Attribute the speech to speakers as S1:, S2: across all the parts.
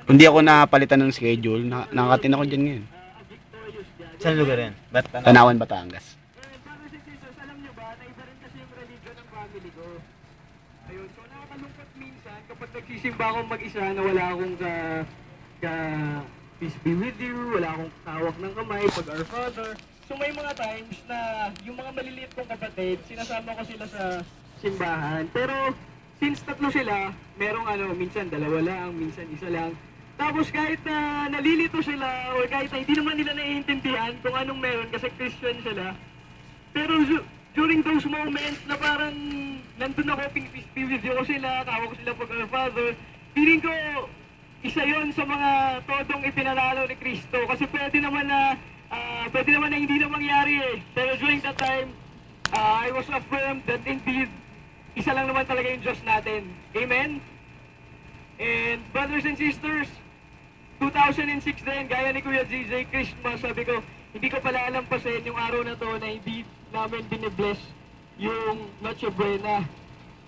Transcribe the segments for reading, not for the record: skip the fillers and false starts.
S1: Hindi ako napalitan ng schedule. Nakakatin ako dyan ngayon.
S2: Saan lugar yan?
S1: Tanawan, Batangas.
S3: Brothers and sisters, alam nyo ba, na iba rin kasi yung religion ng family ko. Ayun, so nakakalungkot minsan kapag nagsisimba akong mag-isa na wala akong peace be with you, wala akong tawak ng kamay pag our Father. So may mga times na yung mga maliliit kong kapatid, sinasama ko sila sa simbahan. Pero since tatlo sila, merong minsan dalawa lang, minsan isa lang. Tapos kahit na nalilito sila o kahit na hindi naman nila naiintindihan kung anong meron kasi Christian sila. Pero during those moments na parang nandun ako, peace be with you ko sila, kawa ko sila pag our Father, feeling ko isa yon sa mga todong ipinanalo ni Kristo. Kasi pwede naman na hindi na mangyari eh. Pero during that time, I was affirmed that indeed, isa lang naman talaga yung Diyos natin. Amen? And brothers and sisters, 2006 din, gaya ni Kuya GJ, Christmas, sabi ko, hindi ko pala alampasin yung araw na to na hindi namin binibless yung Noche Buena.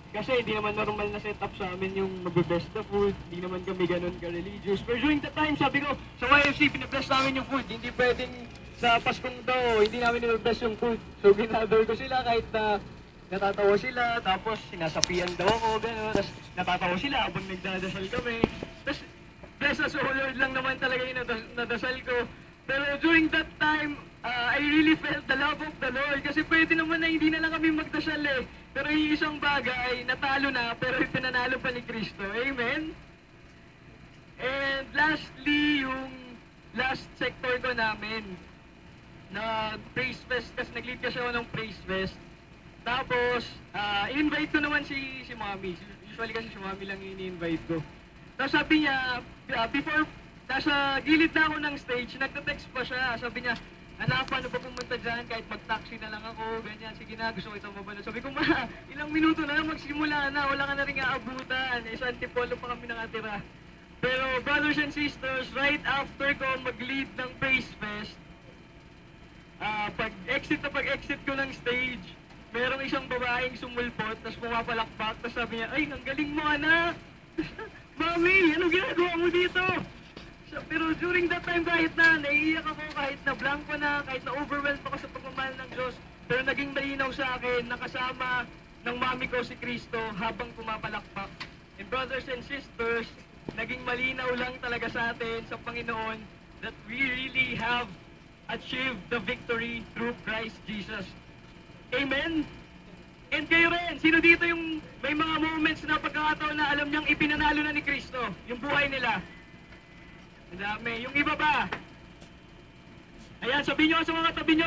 S3: Kasi hindi naman normal na setup sa amin yung mag-bless the food, hindi naman kami ganun ka-religious. Pero during that time, sabi ko, sa YFC, pinabless namin yung food. Hindi pwedeng sa Paskong daw, hindi namin nilibless yung food. So ginador ko sila kahit na natatawa sila, tapos sinasapian daw ako, gano'n. Tapos natatawa sila habang nagdadasal kami. Tapos bless us, oh Lord lang naman talaga yung nadasal ko. Pero during that time, I really felt the love of the Lord. Kasi pwede naman na hindi na lang kami magdasal eh. Pero yung isang bagay, natalo na, pero pinanalo pa ni Kristo. Amen? And lastly, yung last sector ko namin, na praise fest, kasi nag-lead kasi ako ng praise fest. Tapos, in-invite ko naman si Mami. Usually kasi si Mami lang ini-invite ko. Tapos sabi niya, before, nasa gilid na ako ng stage, nagta-text pa siya. Sabi niya, anak, paano ba pumunta dyan? Kahit mag-taxi na lang ako, ganyan. Sige na, gusto ko itong mabalot. Sabi ko, ma, ilang minuto na lang magsimula na. Wala ka na rin aabutan. Sa Antipolo pa kami nakatira. Pero, brothers and sisters, right after ko mag-lead ng Praise Fest, pag-exit ko ng stage, merong isang babaeng sumulpot, tapos pumapalakpak, tapos sabi niya, ay, ang galing mo, anak! Mami, ano ginagawa mo dito? Pero during that time, kahit na naiiyak ako, kahit na blanco na, kahit na overwhelmed ako sa pagmamahal ng Diyos, pero naging malinaw sa akin, nakasama ng mami ko si Kristo habang pumapalakpak. And brothers and sisters, naging malinaw lang talaga sa atin, sa Panginoon, that we really have achieved the victory through Christ Jesus. Amen? And kayo rin, sino dito yung may mga moments na pagkakataon na alam niyang ipinanalo na ni Kristo, yung buhay nila? Ang dami. Yung iba ba? Ayan, sabihin nyo sa mga tabi nyo,